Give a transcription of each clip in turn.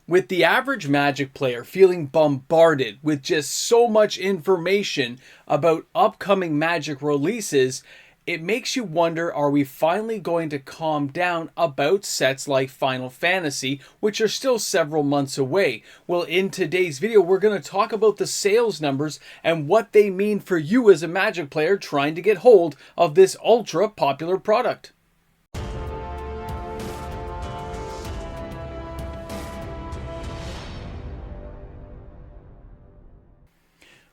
With the average Magic player feeling bombarded with just so much information about upcoming Magic releases, it makes you wonder, are we finally going to calm down about sets like Final Fantasy, which are still several months away? Well, in today's video, we're going to talk about the sales numbers and what they mean for you as a Magic player trying to get hold of this ultra popular product.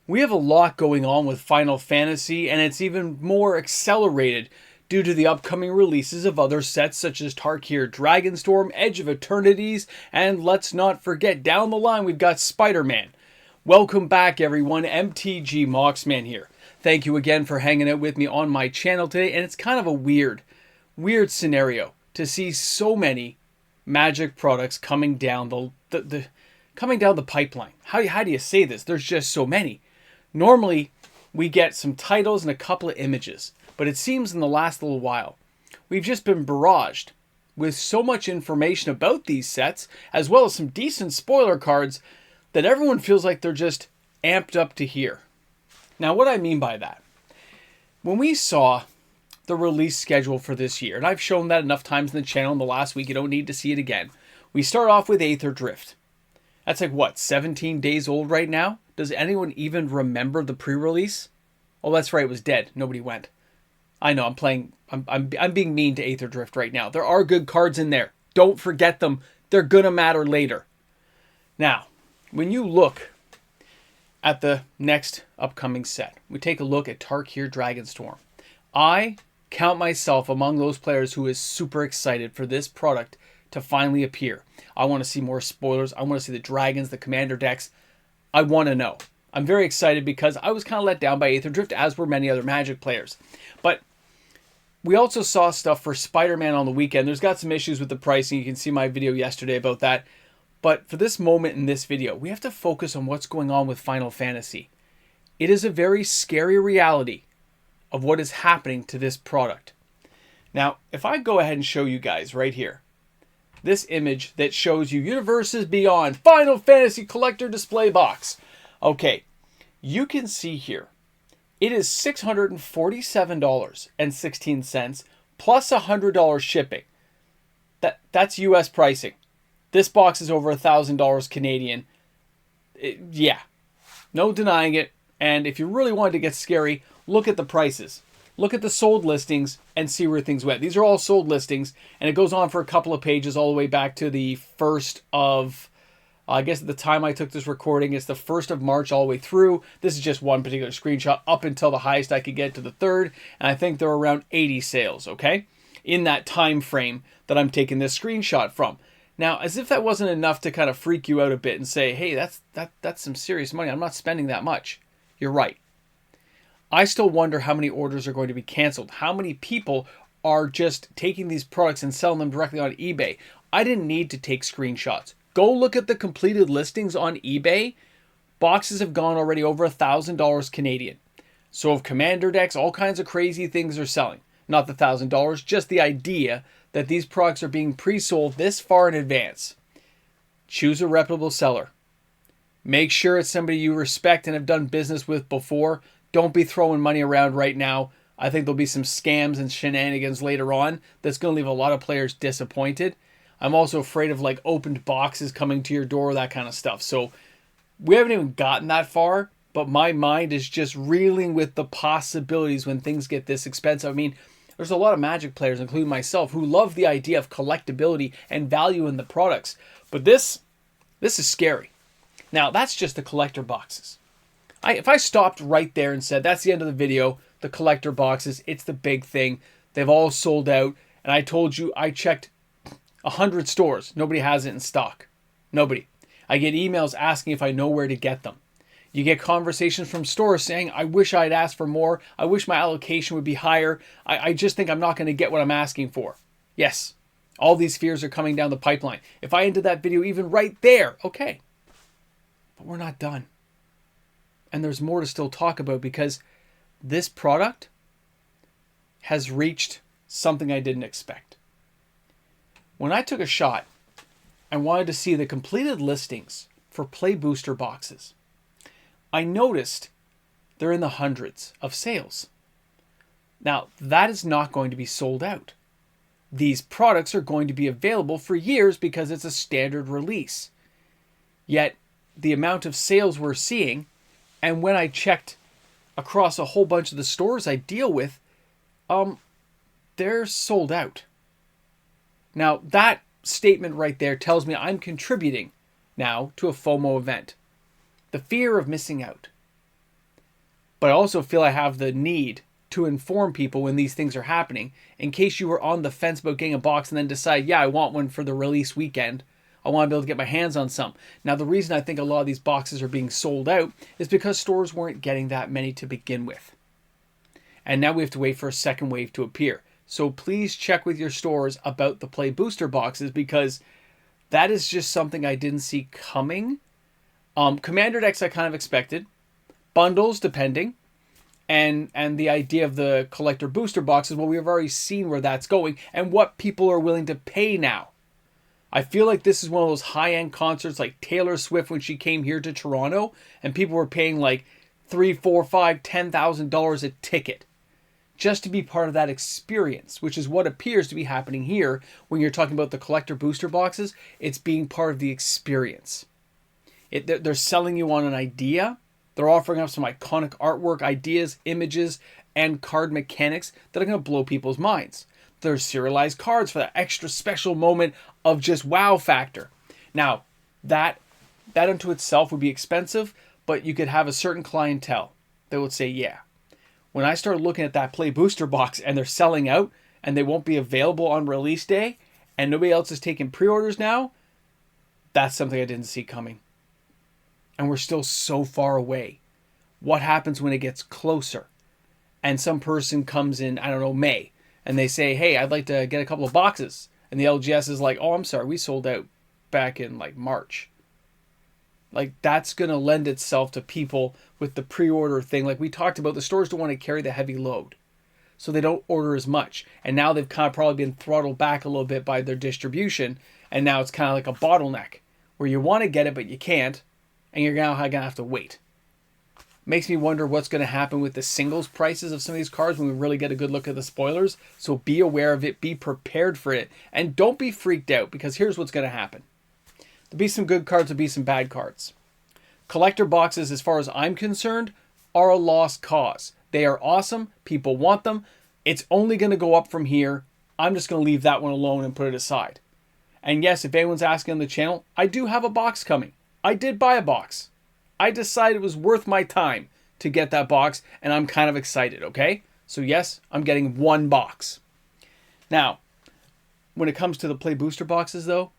We have a lot going on with Final Fantasy, and it's even more accelerated due to the upcoming releases of other sets such as Tarkir Dragonstorm, Edge of Eternities, and let's not forget, down the line we've got Spider-Man. Welcome back everyone, MTG Moxman here. Thank you again for hanging out with me on my channel today, and it's kind of a weird scenario to see so many Magic products coming down the pipeline. How do you say this? There's just so many. Normally, we get some titles and a couple of images, but it seems in the last little while, we've just been barraged with so much information about these sets, as well as some decent spoiler cards, that everyone feels like they're just amped up to here. Now, what I mean by that, when we saw the release schedule for this year, and I've shown that enough times in the channel in the last week, you don't need to see it again. We start off with aetherdrift. That's like, what, 17 days old right now? Does anyone even remember the pre-release? Oh, that's right, it was dead. Nobody went. I know, I'm being mean to aetherdrift right now. There are good cards in there. Don't forget them. They're gonna matter later. Now, when you look at the next upcoming set, we take a look at Tarkir Dragonstorm. I count myself among those players who is super excited for this product to finally appear. I want to see more spoilers. I want to see the dragons, the commander decks. I want to know. I'm very excited because I was kind of let down by aetherdrift, as were many other Magic players. But we also saw stuff for Spider-Man on the weekend. There's got some issues with the pricing. You can see my video yesterday about that. But for this moment in this video, we have to focus on what's going on with Final Fantasy. It is a very scary reality of what is happening to this product. Now, if I go ahead and show you guys right here, this image that shows you Universes Beyond Final Fantasy Collector Display Box. Okay, you can see here, it is $647.16 plus $100 shipping. That's US pricing. This box is over $1,000 Canadian. Yeah, no denying it. And if you really wanted to get scary, look at the prices. Look at the sold listings and see where things went. These are all sold listings, and it goes on for a couple of pages all the way back to the 1st of, I guess at the time I took this recording, it's the 1st of March all the way through. This is just one particular screenshot up until the highest I could get to the 3rd, and I think there are around 80 sales, okay? In that time frame that I'm taking this screenshot from. Now, as if that wasn't enough to kind of freak you out a bit and say, hey, that's some serious money. I'm not spending that much. You're right. I still wonder how many orders are going to be canceled. How many people are just taking these products and selling them directly on eBay? I didn't need to take screenshots. Go look at the completed listings on eBay. Boxes have gone already over $1,000 Canadian. So of commander decks, all kinds of crazy things are selling. Not the $1,000, just the idea that these products are being pre-sold this far in advance. Choose a reputable seller. Make sure it's somebody you respect and have done business with before. Don't be throwing money around right now. I think there'll be some scams and shenanigans later on that's going to leave a lot of players disappointed. I'm also afraid of like opened boxes coming to your door, that kind of stuff. So we haven't even gotten that far, but my mind is just reeling with the possibilities when things get this expensive. I mean, there's a lot of Magic players, including myself, who love the idea of collectability and value in the products. But this is scary. Now, that's just the collector boxes. If I stopped right there and said, that's the end of the video, the collector boxes, it's the big thing. They've all sold out. And I told you, I checked 100 stores. Nobody has it in stock. Nobody. I get emails asking if I know where to get them. You get conversations from stores saying, I wish I'd asked for more. I wish my allocation would be higher. I just think I'm not going to get what I'm asking for. Yes, all these fears are coming down the pipeline. If I ended that video even right there, okay. But we're not done. And there's more to still talk about because this product has reached something I didn't expect. When I took a shot I wanted to see the completed listings for Play Booster boxes. I noticed they're in the hundreds of sales. Now, that is not going to be sold out. These products are going to be available for years because it's a standard release. Yet, the amount of sales we're seeing, and when I checked across a whole bunch of the stores I deal with, they're sold out. Now, that statement right there tells me I'm contributing now to a FOMO event. The fear of missing out. But I also feel I have the need to inform people when these things are happening, in case you were on the fence about getting a box and then decide, yeah, I want one for the release weekend. I want to be able to get my hands on some. Now, the reason I think a lot of these boxes are being sold out is because stores weren't getting that many to begin with. And now we have to wait for a second wave to appear. So please check with your stores about the Play Booster boxes, because that is just something I didn't see coming. Commander decks I kind of expected. Bundles, depending. And the idea of the collector booster boxes, well, we've already seen where that's going and what people are willing to pay now. I feel like this is one of those high-end concerts like Taylor Swift when she came here to Toronto, and people were paying like $3,000, $4,000, $5,000, $10,000 a ticket just to be part of that experience, which is what appears to be happening here when you're talking about the collector booster boxes. It's being part of the experience. They're selling you on an idea. They're offering up some iconic artwork, ideas, images, and card mechanics that are going to blow people's minds. There's serialized cards for that extra special moment of just wow factor. Now, that unto itself would be expensive, but you could have a certain clientele that would say, yeah. When I started looking at that Play Booster box and they're selling out and they won't be available on release day and nobody else is taking pre-orders now, that's something I didn't see coming. And we're still so far away. What happens when it gets closer? And some person comes in, I don't know, May, and they say, hey, I'd like to get a couple of boxes. And the LGS is like, oh, I'm sorry, we sold out back in like March. Like, that's going to lend itself to people with the pre-order thing. Like we talked about, the stores don't want to carry the heavy load, so they don't order as much. And now they've kind of probably been throttled back a little bit by their distribution. And now it's kind of like a bottleneck where you want to get it, but you can't. And you're going to have to wait. Makes me wonder what's going to happen with the singles prices of some of these cards when we really get a good look at the spoilers. So be aware of it. Be prepared for it. And don't be freaked out, because here's what's going to happen. There'll be some good cards. There'll be some bad cards. Collector boxes, as far as I'm concerned, are a lost cause. They are awesome. People want them. It's only going to go up from here. I'm just going to leave that one alone and put it aside. And yes, if anyone's asking on the channel, I do have a box coming. I did buy a box. I decided it was worth my time to get that box, and I'm kind of excited, okay? So yes, I'm getting one box. Now, when it comes to the Play Booster boxes, though,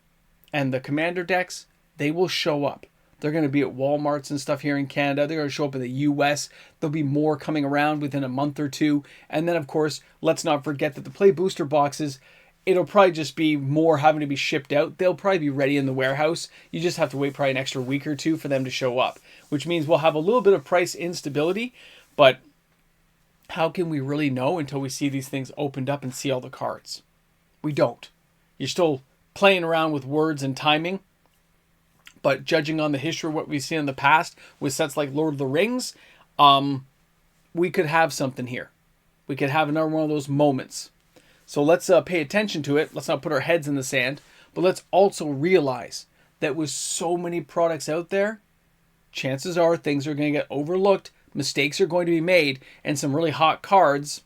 and the Commander decks, they will show up. They're going to be at Walmarts and stuff here in Canada. They're going to show up in the US. There'll be more coming around within a month or two. And then, of course, let's not forget that the Play Booster boxes, it'll probably just be more having to be shipped out. They'll probably be ready in the warehouse. You just have to wait probably an extra week or two for them to show up, which means we'll have a little bit of price instability. But how can we really know until we see these things opened up and see all the cards? We don't. You're still playing around with words and timing. But judging on the history of what we've seen in the past with sets like Lord of the Rings, we could have something here. We could have another one of those moments. So let's pay attention to it. Let's not put our heads in the sand. But let's also realize that with so many products out there, chances are things are going to get overlooked, mistakes are going to be made, and some really hot cards,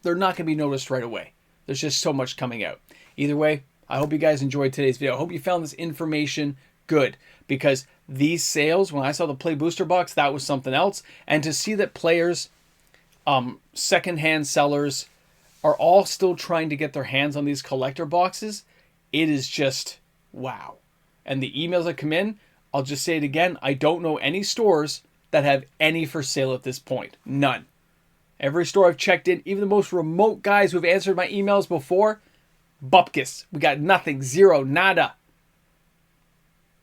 they're not going to be noticed right away. There's just so much coming out. Either way, I hope you guys enjoyed today's video. I hope you found this information good, because these sales, when I saw the Play Booster box, that was something else. And to see that players, secondhand sellers, are all still trying to get their hands on these collector boxes, it is just wow. And the emails that come in, I'll just say it again, I don't know any stores that have any for sale at this point. None. Every store I've checked in, even the most remote guys who have answered my emails before, bupkis. We got nothing. Zero. Nada.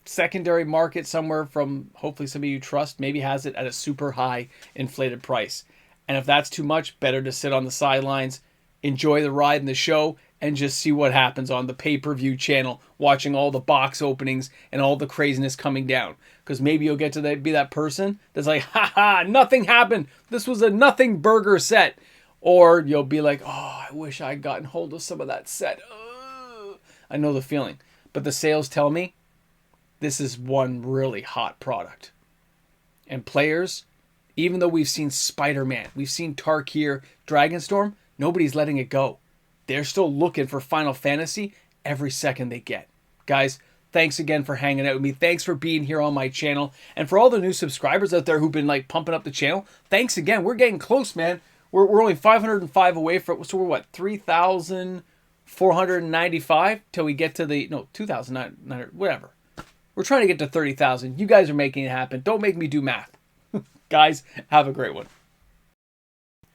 Secondary market somewhere from hopefully somebody you trust maybe has it at a super high inflated price. And if that's too much, better to sit on the sidelines, enjoy the ride and the show, and just see what happens on the pay-per-view channel, watching all the box openings and all the craziness coming down. Because maybe you'll get to be that person that's like, ha, nothing happened. This was a nothing burger set. Or you'll be like, oh, I wish I'd gotten hold of some of that set. Ugh. I know the feeling. But the sales tell me this is one really hot product. And players, even though we've seen Spider-Man, we've seen Tarkir, Dragonstorm, nobody's letting it go. They're still looking for Final Fantasy every second they get. Guys, thanks again for hanging out with me. Thanks for being here on my channel. And for all the new subscribers out there who've been like pumping up the channel, thanks again. We're getting close, man. We're only 505 away from, so we're what, 3,495 till we get to the, no, 2,900, whatever. We're trying to get to 30,000. You guys are making it happen. Don't make me do math. Guys, have a great one.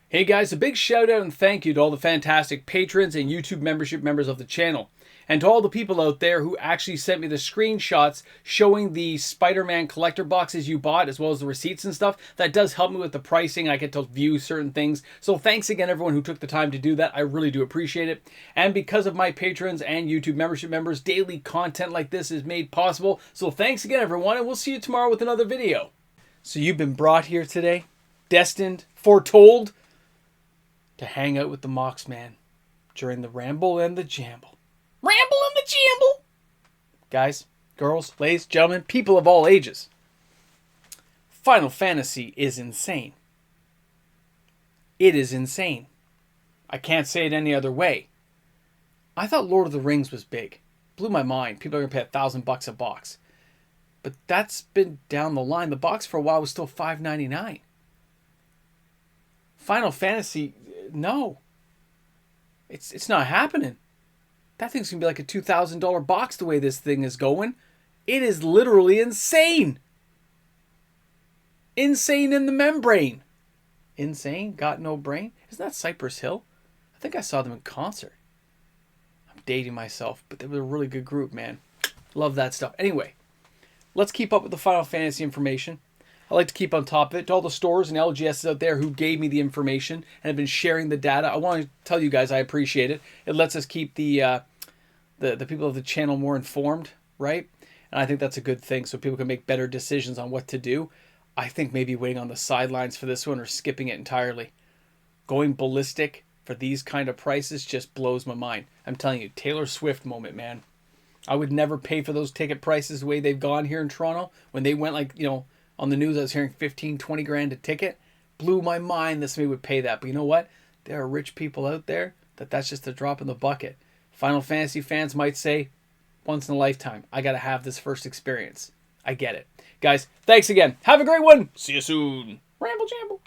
Hey guys, a big shout out and thank you to all the fantastic patrons and YouTube membership members of the channel. And to all the people out there who actually sent me the screenshots showing the Spider-Man collector boxes you bought, as well as the receipts and stuff. That does help me with the pricing. I get to view certain things. So thanks again everyone who took the time to do that. I really do appreciate it. And because of my patrons and YouTube membership members, daily content like this is made possible. So thanks again everyone, and we'll see you tomorrow with another video. So you've been brought here today, destined, foretold, to hang out with the Moxman during the Ramble and the Jamble. Ramble and the Jamble! Guys, girls, ladies, gentlemen, people of all ages. Final Fantasy is insane. It is insane. I can't say it any other way. I thought Lord of the Rings was big. Blew my mind. People are going to pay $1,000 a box. But that's been down the line. The box for a while was still $5.99. Final Fantasy, no. It's not happening. That thing's going to be like a $2,000 box the way this thing is going. It is literally insane. Insane in the membrane. Insane? Got no brain? Isn't that Cypress Hill? I think I saw them in concert. I'm dating myself, but they were a really good group, man. Love that stuff. Anyway, let's keep up with the Final Fantasy information. I like to keep on top of it. To all the stores and LGSs out there who gave me the information and have been sharing the data, I want to tell you guys I appreciate it. It lets us keep the people of the channel more informed, right? And I think that's a good thing, so people can make better decisions on what to do. I think maybe waiting on the sidelines for this one or skipping it entirely. Going ballistic for these kind of prices just blows my mind. I'm telling you, Taylor Swift moment, man. I would never pay for those ticket prices the way they've gone here in Toronto. When they went like, you know, on the news I was hearing 15, 20 grand a ticket. Blew my mind that somebody would pay that. But you know what? There are rich people out there that's just a drop in the bucket. Final Fantasy fans might say, once in a lifetime, I got to have this first experience. I get it. Guys, thanks again. Have a great one. See you soon. Ramble Jamble.